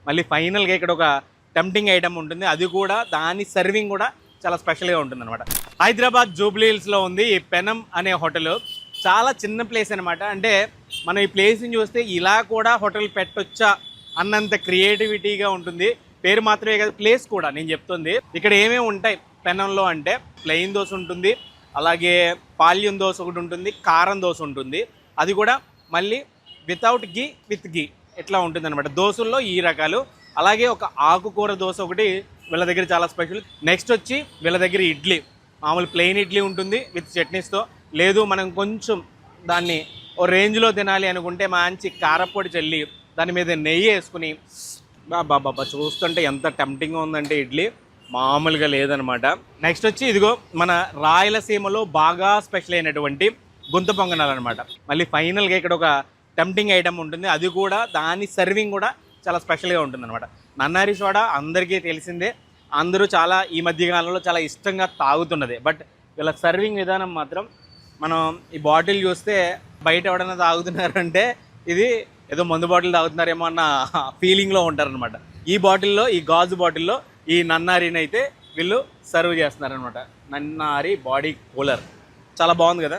మళ్ళీ ఫైనల్గా ఇక్కడ ఒక టెంప్టింగ్ ఐటమ్ ఉంటుంది, అది కూడా దాని సర్వింగ్ కూడా చాలా స్పెషల్గా ఉంటుంది అనమాట. హైదరాబాద్ జూబ్లీ హిల్స్లో ఉంది ఈ పెనం అనే హోటల్. చాలా చిన్న ప్లేస్ అనమాట. అంటే మనం ఈ ప్లేస్ని చూస్తే ఇలా కూడా హోటల్ పెట్టొచ్చా అన్నంత క్రియేటివిటీగా ఉంటుంది. పేరు మాత్రమే కాదు, ప్లేస్ కూడా నేను చెప్తుంది. ఇక్కడ ఏమేమి ఉంటాయి పెనంలో అంటే ప్లెయిన్ దోశ ఉంటుంది, అలాగే పాల్యం దోశ ఒకటి ఉంటుంది, కారం దోశ ఉంటుంది, అది కూడా మళ్ళీ వితౌట్ గీ విత్ గీ ఇట్లా ఉంటుంది అనమాట. దోశల్లో ఈ రకాలు. అలాగే ఒక ఆకుకూర దోశ ఒకటి వీళ్ళ దగ్గర చాలా స్పెషల్. నెక్స్ట్ వచ్చి వీళ్ళ దగ్గర ఇడ్లీ, మామూలు ప్లెయిన్ ఇడ్లీ ఉంటుంది విత్ చట్నీస్తో. లేదు మనం కొంచెం దాన్ని ఓ రేంజ్లో తినాలి అనుకుంటే మంచి కారపొడి చల్లి దాని మీద నెయ్యి వేసుకుని బాబా చూస్తుంటే ఎంత టెంప్టింగ్గా ఉందంటే ఇడ్లీ మామూలుగా లేదనమాట. నెక్స్ట్ వచ్చి ఇదిగో మన రాయలసీమలో బాగా స్పెషల్ అయినటువంటి గుంత పొంగనాలు అనమాట. మళ్ళీ ఫైనల్గా ఇక్కడ ఒక టెంప్టింగ్ ఐటమ్ ఉంటుంది, అది కూడా దాని సర్వింగ్ కూడా చాలా స్పెషల్గా ఉంటుంది అనమాట. నన్నారి సోడా అందరికీ తెలిసిందే, అందరూ చాలా ఈ మధ్యకాలంలో చాలా ఇష్టంగా తాగుతున్నదే. బట్ వీళ్ళ సర్వింగ్ విధానం మాత్రం మనం ఈ బాటిల్ చూస్తే బయట ఎవడైనా తాగుతున్నారంటే ఇది ఏదో మందు బాటిల్ తాగుతున్నారేమో అన్న ఫీలింగ్లో ఉంటారనమాట. ఈ బాటిల్లో, ఈ గాజు బాటిల్లో ఈ నన్నారిని అయితే వీళ్ళు సర్వ్ చేస్తున్నారనమాట. నన్నారి బాడీ కూలర్ చాలా బాగుంది కదా.